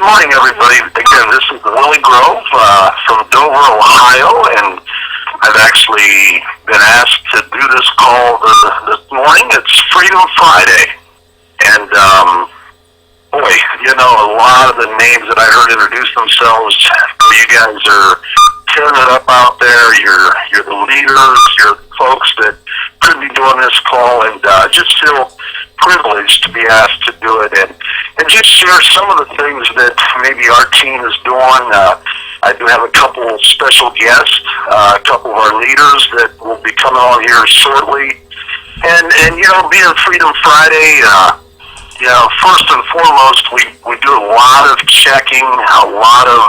good morning, everybody. Again, this is Willie Grove from Dover, Ohio, and I've actually been asked to do this call this morning. It's Freedom Friday, and boy, you know, a lot of the names that I heard introduce themselves, you guys are tearing it up out there. You're the leaders. You're the folks that could be doing this call, and just feel privileged to be asked to do it and just share some of the things that maybe our team is doing. I do have a couple special guests, a couple of our leaders that will be coming on here shortly. And you know, being Freedom Friday, you know, first and foremost, we do a lot of checking, a lot of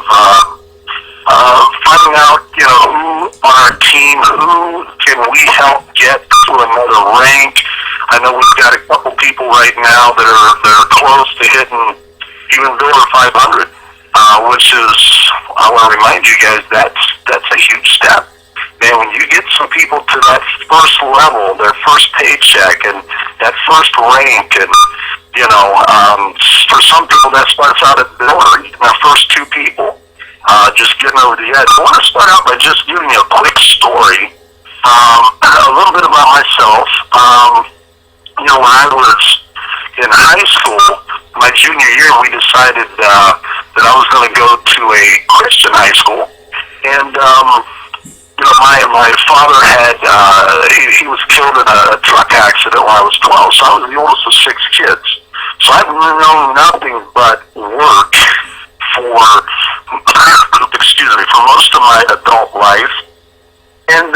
finding out, you know, who on our team, who can we help get to another rank. I know we've got a couple people right now that are close to hitting even over 500, which is, I want to remind you guys, that's a huge step. Man, when you get some people to that first level, their first paycheck, and that first rank, and you know, for some people that starts out at the door, their first two people, just getting over the edge. I want to start out by just giving you a quick story, a little bit about myself. You know, when I was in high school, my junior year, we decided that I was going to go to a Christian high school, and you know, my father had he was killed in a truck accident when I was 12, so I was the oldest of 6 kids. So I've known nothing but work for for most of my adult life, and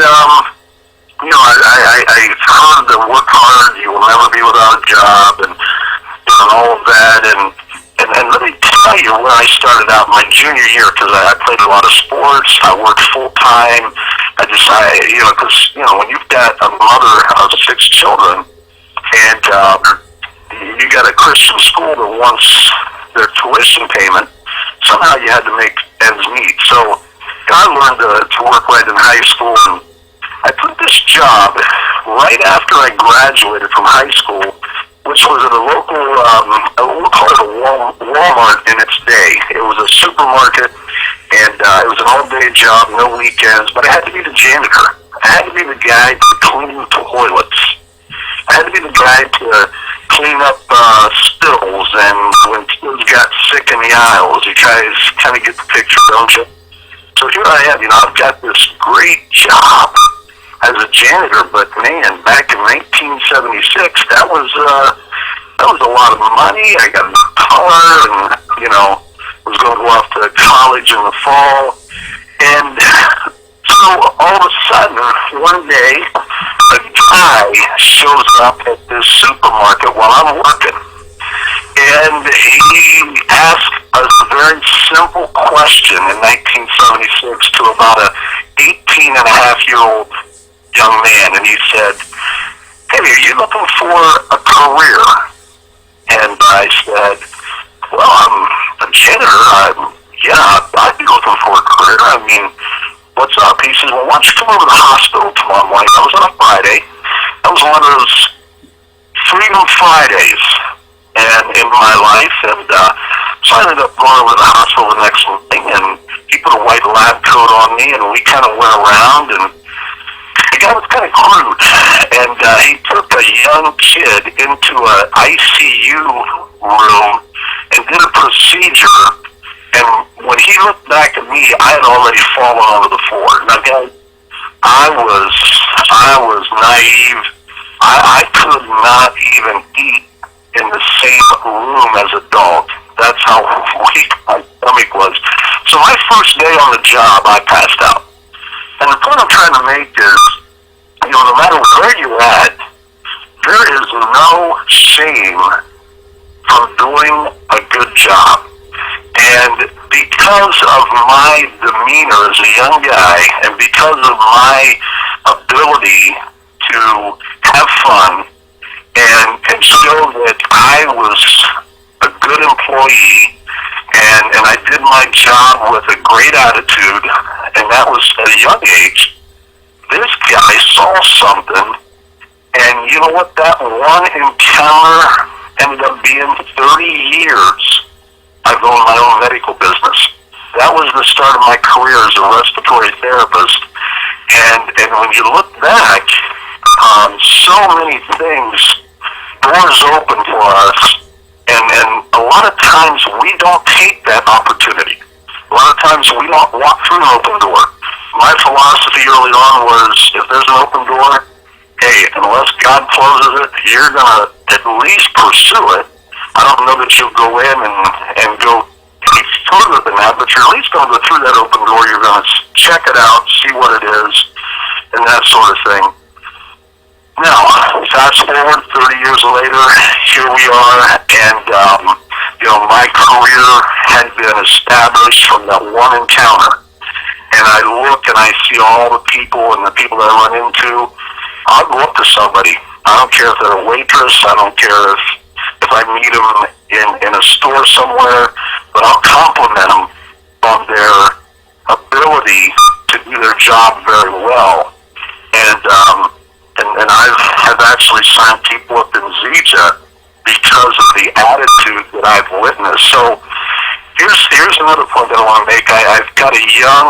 you know, I heard that work hard, you will never be without a job, and you know, all of that, and let me tell you, when I started out my junior year, because I played a lot of sports, I worked full time. You know, because you know, when you've got a mother of 6 children, and you got a Christian school that wants their tuition payment, somehow you had to make ends meet. So I learned to work right in high school, and I took this job right after I graduated from high school, which was at a local, we'll call it a Walmart in its day. It was a supermarket, and it was an all-day job, no weekends, but I had to be the janitor. I had to be the guy to clean toilets. I had to be the guy to clean up spills, and when kids got sick in the aisles, you guys kind of get the picture, don't you? So here I am, you know, I've got this great job as a janitor, but man, back in 1976, that was a lot of money. I got a car, and you know, was going to go off to college in the fall, and so all of a sudden, one day, a guy shows up at this supermarket while I'm working, and he asked us a very simple question in 1976 to about a 18-and-a-half-year-old young man, and he said, "Hey, are you looking for a career?" And I said, "Well, I'm a janitor. I'd be looking for a career. I mean, what's up?" He says, "Well, why don't you come over to the hospital tomorrow morning?" That was on a Friday. That was one of those Freedom Fridays and in my life, and so I ended up going over to the hospital the next morning, and he put a white lab coat on me, and we kind of went around, and the guy was kind of crude, and he took a young kid into an ICU room and did a procedure, and when he looked back at me, I had already fallen onto the floor. Now, guys, I was naive. I could not even eat in the same room as a dog. That's how weak my stomach was. So my first day on the job, I passed out. And the point I'm trying to make is, you know, no matter where you're at, there is no shame for doing a good job. And because of my demeanor as a young guy, and because of my ability to have fun and show that I was a good employee, and I did my job with a great attitude, and that was at a young age, this guy saw something, and you know what? That one encounter ended up being 30 years. I've owned my own started my career as a respiratory therapist. And when you look back, so many things, doors open for us, and a lot of times we don't take that opportunity. A lot of times we don't walk through an open door. My philosophy early on was, if there's an open door, hey, unless God closes it, you're going to at least pursue it. I don't know that you'll go in and go any further than that, but you're at least going to go through that open door. You're going to check it out, see what it is, and that sort of thing. Now, fast forward 30 years later, here we are, and my career had been established from that one encounter. And I look and I see all the people and the people that I run into. I'll go up to somebody. I don't care if they're a waitress. I don't care if I meet them in a store somewhere, but I'll compliment them on their ability to do their job very well. And I've actually signed people up in Zeta because of the attitude that I've witnessed. So here's another point that I want to make. I've got a young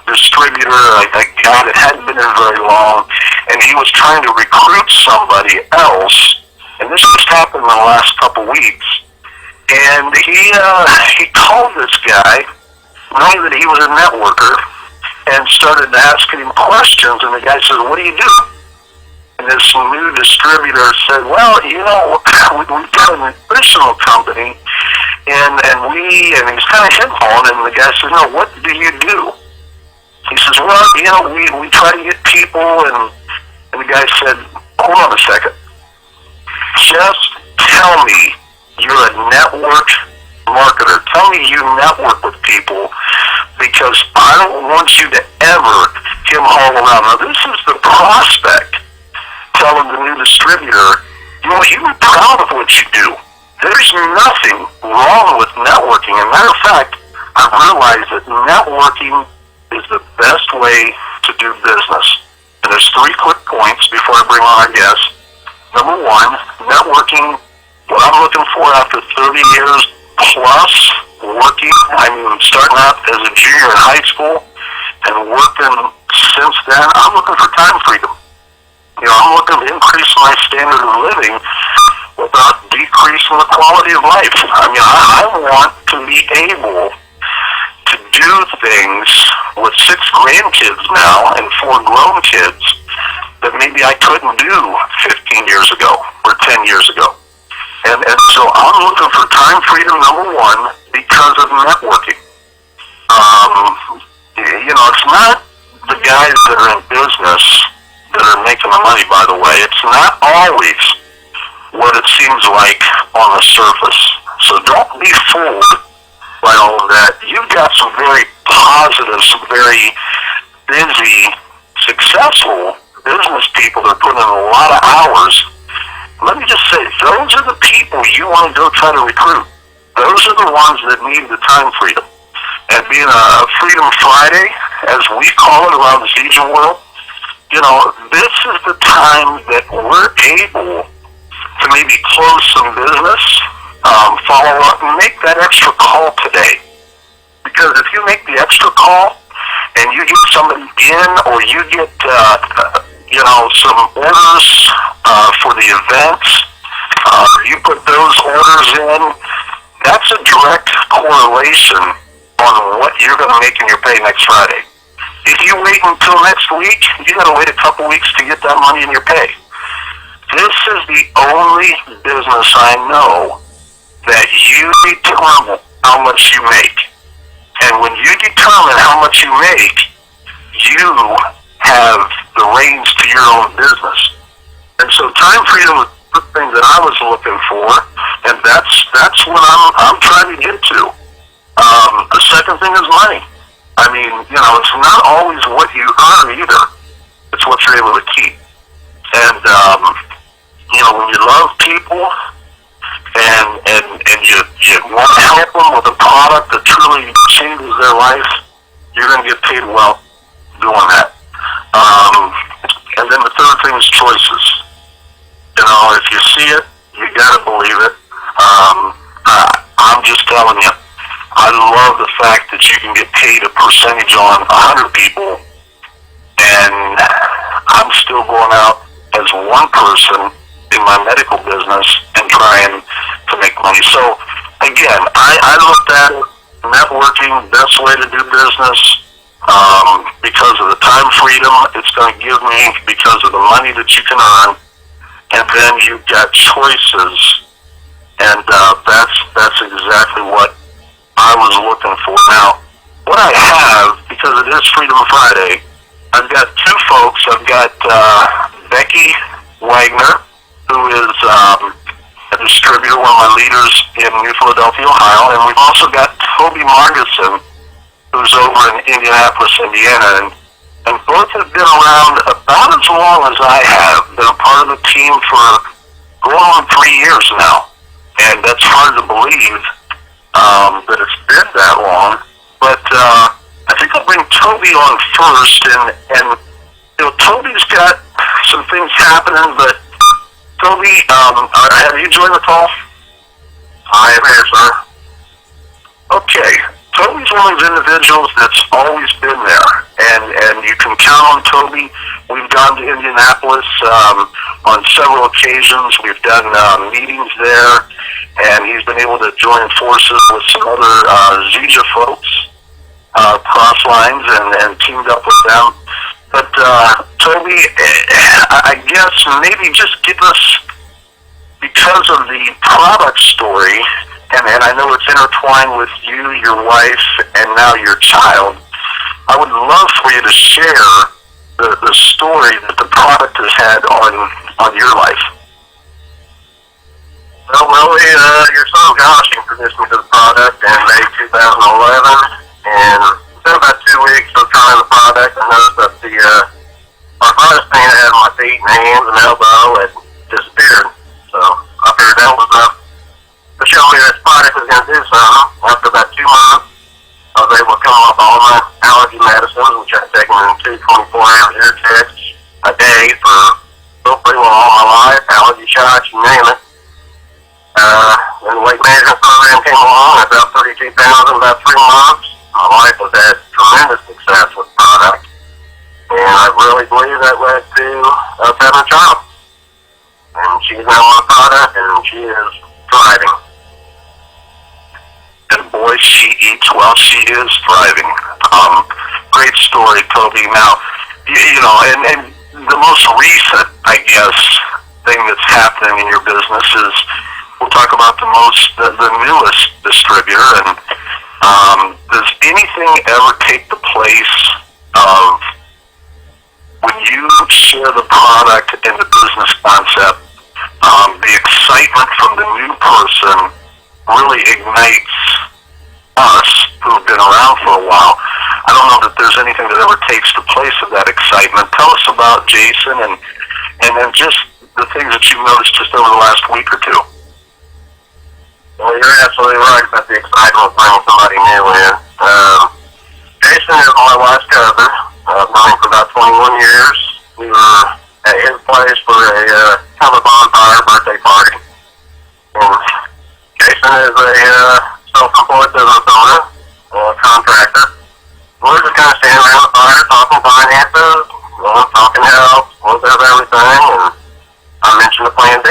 distributor, a guy that hadn't been in very long, and he was trying to recruit somebody else. And this just happened in the last couple weeks. And he called this guy, knowing that he was a networker, and started asking him questions. And the guy said, "What do you do?" And this new distributor said, "Well, we've got a nutritional company, and he's kind of head-hauling, and the guy said, "No, what do you do?" He says, "Well, we try to get people," and the guy said, "Hold on a second. Just tell me you're a network marketer. Tell me you network with people, because I don't want you to ever him haul around." Now, this is the prospect telling the new distributor, you're proud of what you do. There's nothing wrong with networking. As a matter of fact, I've realized that networking is the best way to do business. And there's 3 quick points before I bring on our guest. Number 1, networking, what I'm looking for after 30 years plus working, starting out as a junior in high school and working since then, I'm looking for time freedom. I'm looking to increase my standard of living without decreasing the quality of life. I want to be able to do things with 6 grandkids now and 4 grown kids that maybe I couldn't do 15 years ago or 10 years ago. And so I'm looking for time freedom, number 1, because of networking. It's not the guys that are in business that are making the money, by the way. It's not always what it seems like on the surface. So don't be fooled by all of that. You've got some very positive, some very busy, successful business people that are putting in a lot of hours. Let me just say, those are the people you want to go try to recruit. Those are the ones that need the time freedom. And being a Freedom Friday, as we call it around the Zeta world, this is the time that we're able to maybe close some business, follow up, and make that extra call today. Because if you make the extra call and you get somebody in, or you get, some orders for the events, you put those orders in, that's a direct correlation on what you're going to make in your pay next Friday. If you wait until next week, you got to wait a couple weeks to get that money in your pay. This is the only business I know that you determine how much you make. And when you determine how much you make, you have the reins to your own business. And so time freedom was the thing that I was looking for, and that's what I'm trying to get to. The second thing is money. It's not always what you earn either. It's what you're able to keep. And, when you love people and you want to help them with a product that truly changes their life, you're going to get paid well doing that. And then the third thing is choices. If you see it, you got to believe it. I'm just telling you, I love the fact that that you can get paid a percentage on 100 people, and I'm still going out as one person in my medical business and trying to make money. So again, I looked at it, networking, best way to do business, because of the time freedom it's going to give me, because of the money that you can earn, and then you've got choices, and that's exactly what I was looking for. Now, what I have, because it is Freedom Friday, I've got two folks. I've got Becky Wagner, who is a distributor, one of my leaders in New Philadelphia, Ohio, and we've also got Toby Marguson, who's over in Indianapolis, Indiana, and both have been around about as long as I have, been a part of the team for going on 3 years now, and that's hard to believe that it's been that long, but I think I'll bring Toby on first, and you know, Toby's got some things happening, but Toby, have you joined the call? I am here, sir. Okay. Toby's one of those individuals that's always been there, and you can count on Toby. We've gone to Indianapolis on several occasions. We've done meetings there, and he's been able to join forces with some other Zija folks, cross lines, and teamed up with them. But Toby, I guess maybe just give us, because of the product story, and I know it's intertwined with you, your wife, and now your child, I would love for you to share the story that the product has had on your life. Well, Willie, your son Josh introduced me to the product in May 2011, and within about 2 weeks of trying the product, I noticed that the arthritis pain I had in my feet and hands and elbow had disappeared. So I figured that was enough to show me this product was going to do something. After about 2 months, I was able to come off all my allergy medicines, which I've taken in 2 24-hour ear checks a day for pretty well all my life, allergy shots, you name it. When the weight management program came along, I dropped 32 pounds in about 3 months. My wife has had tremendous success with the product, and I really believe that led to us having a child. And she's now on the product, and she is thriving. And boy, she eats well. She is thriving. Great story, Toby. Now, you know, and the most recent, I guess, thing that's happening in your business is, we'll talk about the newest distributor, and does anything ever take the place of when you share the product and the business concept, the excitement from the new person really ignites us who've been around for a while? I don't know that there's anything that ever takes the place of that excitement. Tell us about Jason and then just the things that you've noticed just over the last week or two. Well, you're absolutely right about the excitement of bringing somebody new in. Jason is my wife's cousin. I've known him for about 21 years. We were at his place for a kind of a bonfire birthday party. And Jason is a self-employed business owner, contractor. We're just kind of standing around the fire talking finances, talking health, a little bit of everything, and I mentioned the Plan B.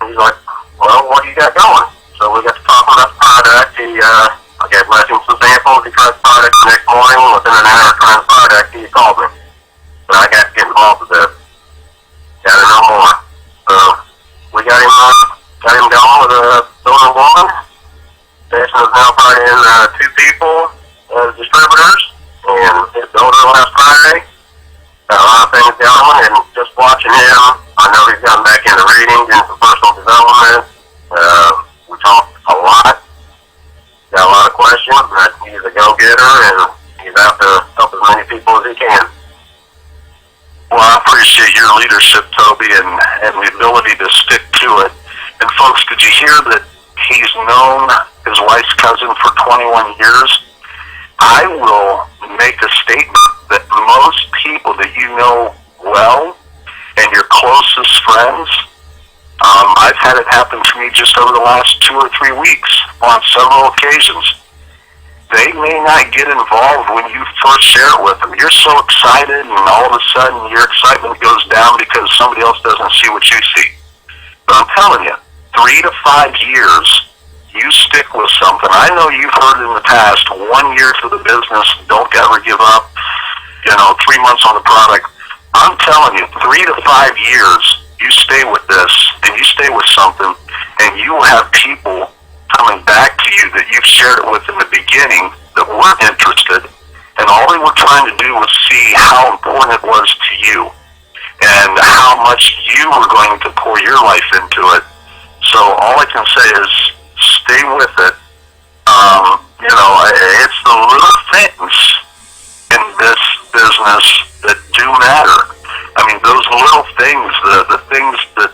And he's like, well, what do you got going? So we got to talk about the product. I gave him some samples. He tried the product the next morning. Within an hour of trying the product, he called me. So I got to get involved with this. Got to know more. So we got him going with a donor woman. Jason is now brought in 2 people as distributors, and his donor last Friday. Got a lot of things going, and just watching him, I know he's gotten back into reading, doing some personal development. We talked a lot. Got a lot of questions, but he's a go-getter, and he's out to help as many people as he can. Well, I appreciate your leadership, Toby, and the ability to stick to it. And folks, did you hear that he's known his wife's cousin for 21 years? I will make a statement that most people that you know well and your closest friends, I've had it happen to me just over the last 2 or 3 weeks on several occasions. they may not get involved when you first share it with them. You're so excited, and all of a sudden your excitement goes down because somebody else doesn't see what you see. But I'm telling you, 3 to 5 years, you stick with something. I know you've heard in the past, 1 year to the business, don't ever give up, 3 months on the product. I'm telling you, 3 to 5 years, you stay with this, and you stay with something, and you will have people coming back to you that you've shared it with in the beginning that weren't interested, and all they were trying to do was see how important it was to you and how much you were going to pour your life into it. So all I can say is stay with it. It's the little things in this business that do matter. I mean, those little things, the things that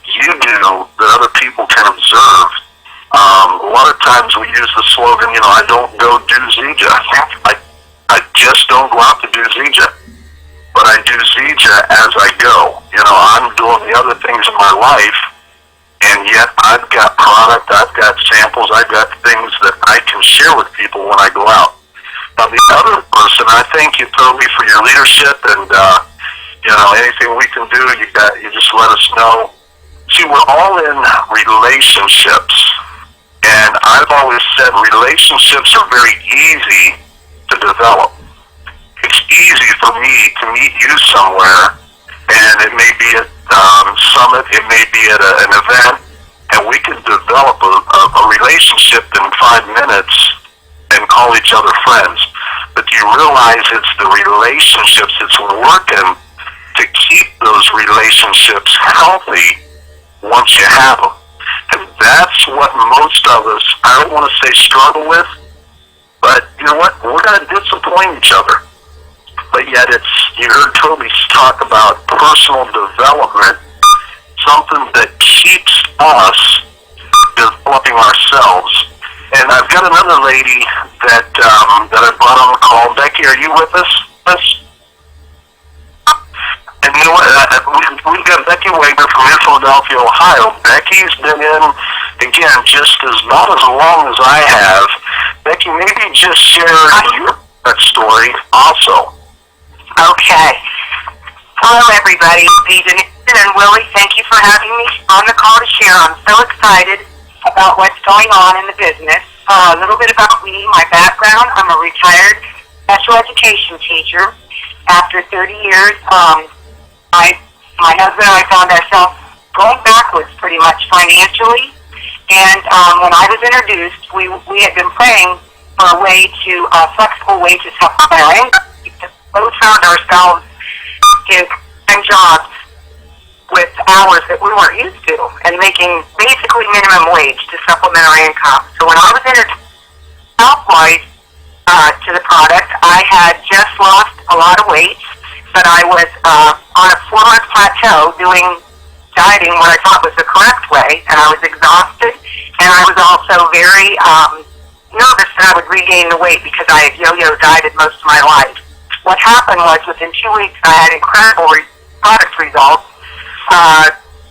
you do that other people can observe. A lot of times we use the slogan, I don't go do Zija. I just don't go out to do Zija. But I do Zija as I go. I'm doing the other things in my life, and yet I've got product, I've got samples, I've got things that I can share with people when I go out. Now, the other person, I thank you totally for your leadership, and, anything we can do, you just let us know. See, we're all in relationships. And I've always said relationships are very easy to develop. It's easy for me to meet you somewhere, and it may be at Summit, it may be at an event, and we can develop a relationship in 5 minutes and call each other friends. But do you realize it's the relationships, it's working to keep those relationships healthy once you have them. And that's what most of us, I don't want to say struggle with, but you know what? We're going to disappoint each other. But yet you heard Toby talk about personal development, something that keeps us developing ourselves. And I've got another lady that I brought on the call. Becky, are you with us? And you know what? We've got Becky Wagner from Philadelphia, Ohio. Becky's been in, again, just not as long as I have. Becky, maybe just share your story also. Okay. Hello, everybody. Dejan and Willie, thank you for having me on the call to share. I'm so excited about what's going on in the business. A little bit about me, my background. I'm a retired special education teacher. After 30 years, my husband and I found ourselves going backwards pretty much financially. And when I was introduced, we had been praying for a way to, flexible way to supplement our income. We both found ourselves in jobs with hours that we weren't used to and making basically minimum wage to supplement our income. So when I was introduced health-wise to the product, I had just lost a lot of weight, but I was on a 4-month plateau doing dieting what I thought was the correct way, and I was exhausted, and I was also very nervous that I would regain the weight because I had yo-yo dieted most of my life. What happened was within 2 weeks I had incredible product results,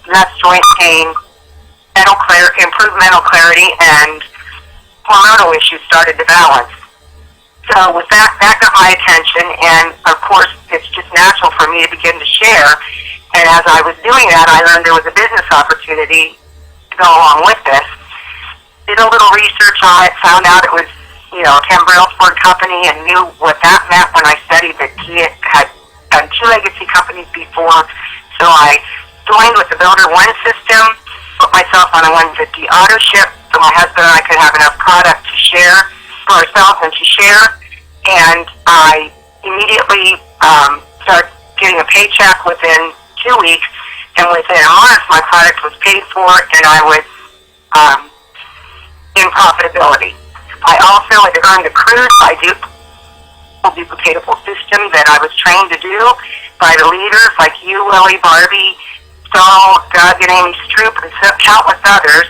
less joint pain, improved mental clarity, and hormonal issues started to balance. So with that got my attention, and of course it's just natural for me to begin to share. And as I was doing that, I learned there was a business opportunity to go along with this. Did a little research on it, found out it was, a Ken Brailsford company, and knew what that meant when I studied that he had done 2 legacy companies before. So I joined with the Builder One system, put myself on a 150 auto ship so my husband and I could have enough product to share for ourselves and to share. And I immediately started getting a paycheck within 2 weeks, and within a month my product was paid for and I was in profitability. I also had earned a cruise by duplicatable system that I was trained to do by the leaders like you, Willie, Barbie, Saul, Doug, and Amy Stroop, and countless others.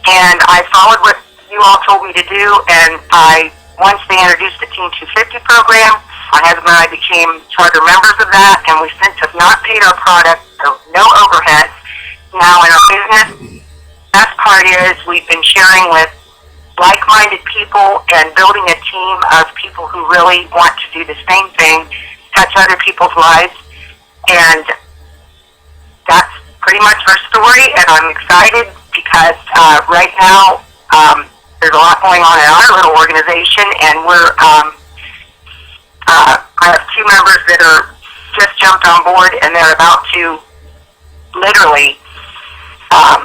And I followed what you all told me to do, and once they introduced the Team 250 program, my husband and I became charter members of that, and we since have not paid our product, so no overhead. Now in our business, the best part is we've been sharing with like-minded people and building a team of people who really want to do the same thing, touch other people's lives, and that's pretty much our story. And I'm excited because right now there's a lot going on in our little organization, and I have 2 members that are just jumped on board, and they're about to literally.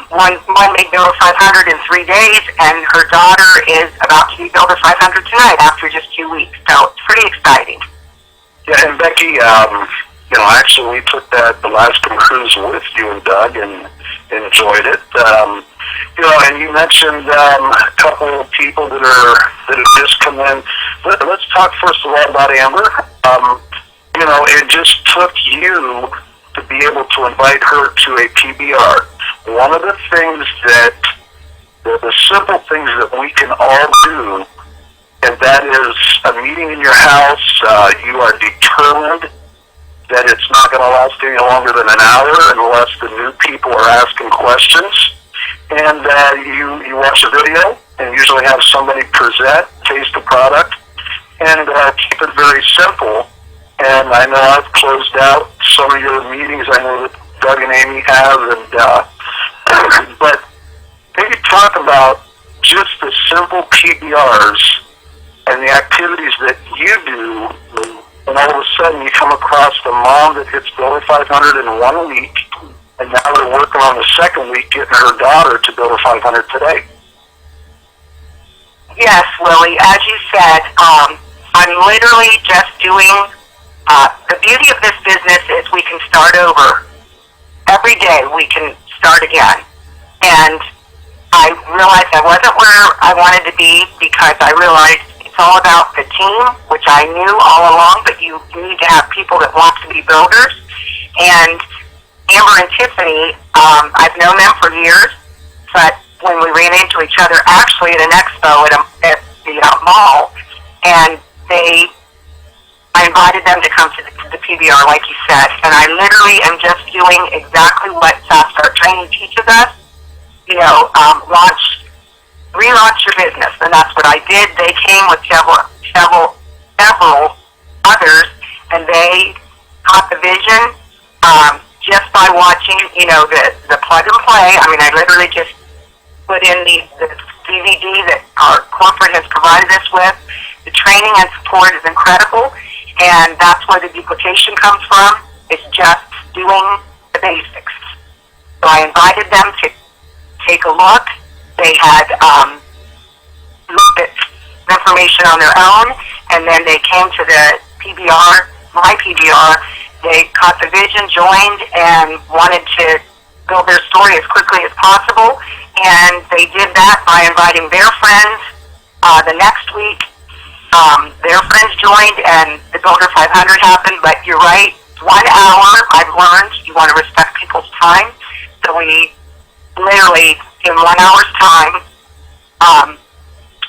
One made Builder 500 in 3 days, and her daughter is about to be Builder 500 tonight after just 2 weeks. So it's pretty exciting. Yeah, and Becky, actually we took the Alaskan cruise with you and Doug and enjoyed it. And you mentioned a couple of people that have just come in. Let's talk first of all about Amber. It just took you to be able to invite her to a PBR. One of the things the simple things that we can all do, and that is a meeting in your house. You are determined that it's not going to last any longer than an hour unless the new people are asking questions. And you watch a video and usually have somebody present, taste the product, and keep it very simple. And I know I've closed out some of your meetings. I know that Doug and Amy have, but maybe talk about just the simple PBRs and the activities that you do, and all of a sudden you come across the mom that hits Builder 500 in 1 week, and now they're working on the second week getting her daughter to Builder 500 today. Yes, Willie, as you said, I'm literally just doing, the beauty of this business is we can start over. Every day we can start again. And I realized I wasn't where I wanted to be because I realized it's all about the team, which I knew all along, but you need to have people that want to be builders. And Amber and Tiffany, I've known them for years, but when we ran into each other actually at an expo at the mall, and I invited them to come to the PBR, like you said, and I literally am just doing exactly what Fast Start Training teaches us. Relaunch your business, and that's what I did. They came with several others, and they caught the vision just by watching, the plug and play. I mean, I literally just put in the DVD that our corporate has provided us with. The training and support is incredible, and that's where the duplication comes from. It's just doing the basics. So I invited them to take a look. They had looked at information on their own, and then they came to the PBR, my PBR. They caught the vision, joined, and wanted to build their story as quickly as possible. And they did that by inviting their friends. The next week, their friends joined, and the Builder 500 happened. But you're right, 1 hour, I've learned, you want to respect people's time. So we literally, in 1 hour's time,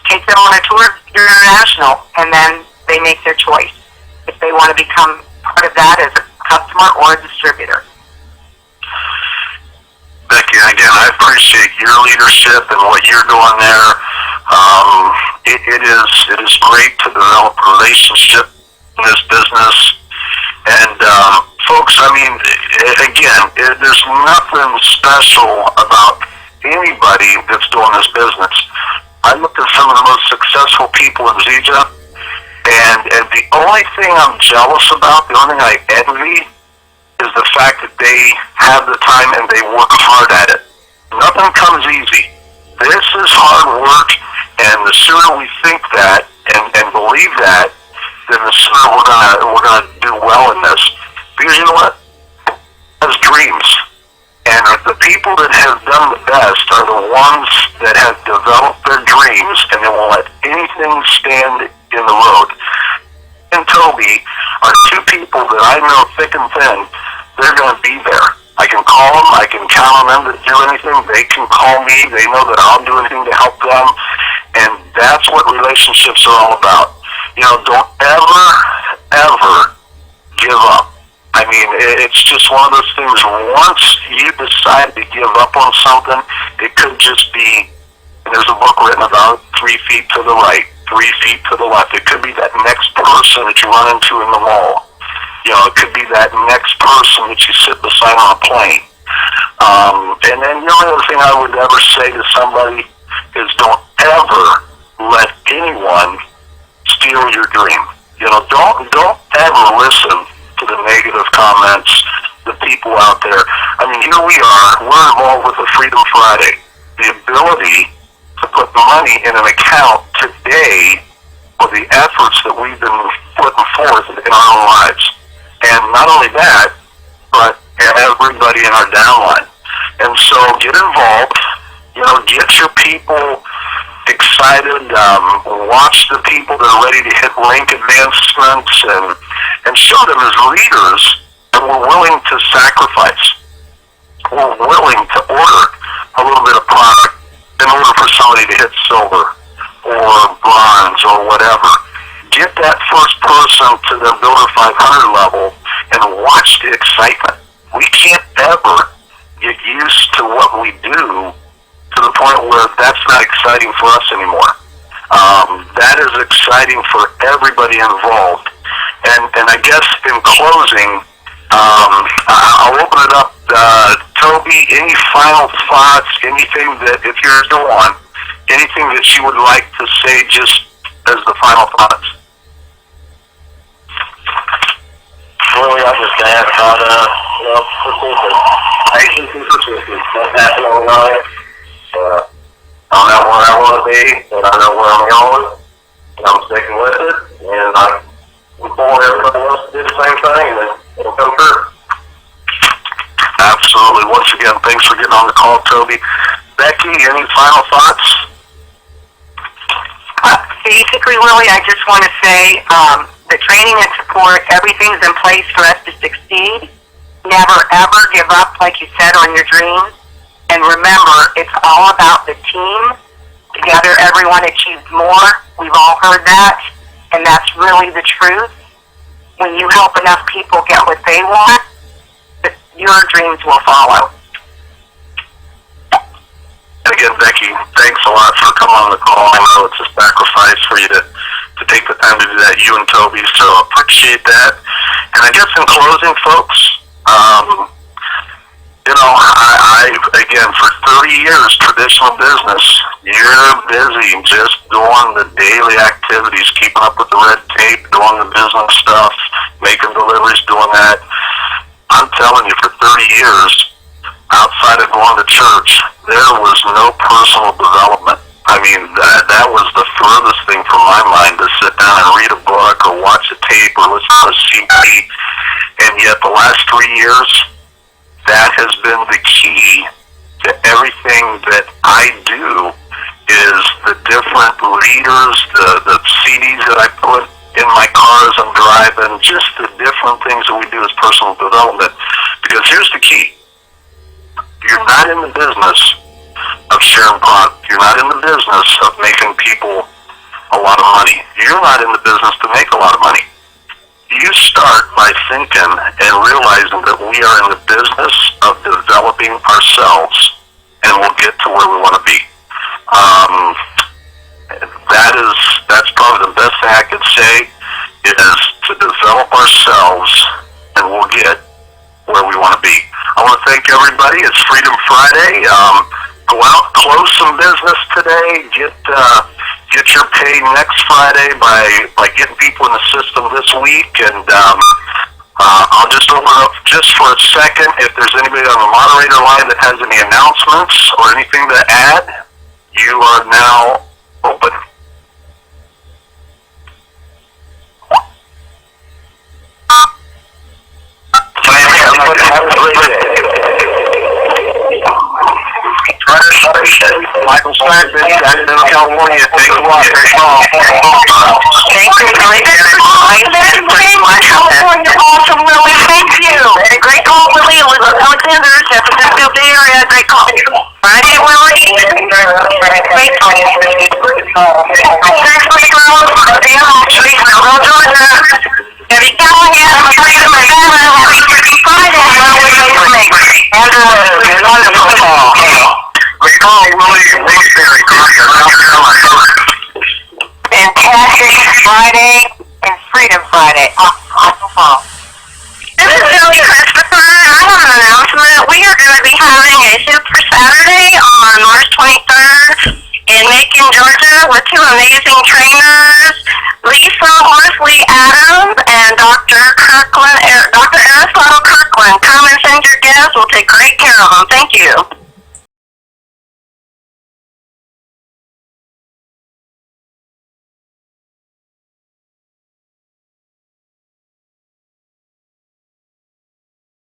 take them on a tour international, and then they make their choice if they want to become part of that as a customer or a distributor. Becky, again, I appreciate your leadership and what you're doing there. It is great to develop a relationship in this business. And folks, I mean, again, there's nothing special about anybody that's doing this business. I looked at some of the most successful people in Zija, and the only thing I'm jealous about, the only thing I envy, is the fact that they have the time and they work hard at it. Nothing comes easy. This is hard work, and the sooner we think that and believe that, then the sooner we're gonna do well in this. Because you know what? Has dreams. And the people that have done the best are the ones that have developed their dreams and they won't let anything stand in the road. And Toby are 2 people that I know thick and thin. They're going to be there. I can call them. I can count on them to do anything. They can call me. They know that I'll do anything to help them. And that's what relationships are all about. Don't ever give up. I mean, it's just one of those things. Once you decide to give up on something, it could just be, and there's a book written about 3 feet to the right, 3 feet to the left. It could be that next person that you run into in the mall. It could be that next person that you sit beside on a plane. And then the only other thing I would ever say to somebody is don't ever let anyone steal your dream. Don't ever listen to the negative comments, the people out there. I mean, here we are, we're involved with the Freedom Friday. The ability to put money in an account today for the efforts that we've been putting forth in our own lives. And not only that, but everybody in our downline. And so get involved, get your people excited, watch the people that are ready to hit rank advancements and show them as leaders that we're willing to sacrifice. We're willing to order a little bit of product in order for somebody to hit silver or bronze or whatever. Get that first person to the Builder 500 level and watch the excitement. We can't ever get used to what we do to the point where that's not exciting for us anymore. That is exciting for everybody involved. And I guess in closing, I'll open it up. Toby, any final thoughts, anything that, if you're still on, anything that you would like to say just as the final thoughts? Really, I just add about, persistence. Patience and persistence. That's happening overnight. I'm not where I want to be, and I know where I'm going, and I'm sticking with it, and I look forward to everybody else to do the same thing, and it'll come true. Absolutely. Once again, thanks for getting on the call, Toby. Becky, any final thoughts? Basically, Willie, I just want to say the training and support, everything's in place for us to succeed. Never, ever give up, like you said, on your dreams. And remember, it's all about the team. Together, everyone achieves more. We've all heard that, and that's really the truth. When you help enough people get what they want, your dreams will follow. And again, Becky, thanks a lot for coming on the call. I know it's a sacrifice for you to take the time to do that, you and Toby, so appreciate that. And I guess in closing, folks, I again, for 30 years, traditional business, you're busy just doing the daily activities, keeping up with the red tape, doing the business stuff, making deliveries, doing that. I'm telling you, for 30 years, outside of going to church, there was no personal development. I mean, that was the furthest thing from my mind, to sit down and read a book or watch a tape or listen to a CD. And yet the last 3 years, that has been the key to everything that I do, is the different readers, the CDs that I put in my car as I'm driving, just the different things that we do as personal development. Because here's the key. You're not in the business of sharing product. You're not in the business of making people a lot of money. You're not in the business to make a lot of money. You start by thinking and realizing that we are in the business of developing ourselves, and we'll get to where we want to be. That's probably the best thing I could say, is to develop ourselves, and we'll get where we want to be. I want to thank everybody. It's Freedom Friday. Go out, close some business today. Get your pay next Friday by getting people in the system this week. And I'll just open up just for a second. If there's anybody on the moderator line that has any announcements or anything to add, you are now open. Everybody have a great day. Michael Slackman, Jacksonville, California. Thanks a lot. Thank you. California, awesome, Willie. Thank you. Great call, Willie. It was Alexander, San Francisco Bay Area. Great call. Friday, Willie. Great call. Seriously, girls. Actually, Will Georgia. Debbie Callahan. I'm afraid of my family. Friday. Andrew, wonderful call. Great call, Willie. Thanks, Barry. Fantastic. Passion Friday and Freedom Friday. Awesome fall. This is Billy Christopher. I have an announcement. We are going to be having a Super Saturday on March 23rd in Macon, Georgia, with two amazing trainers, Lisa Horsley Adams and Dr. Aristotle Kirkland. Come and send your guests. We'll take great care of them. Thank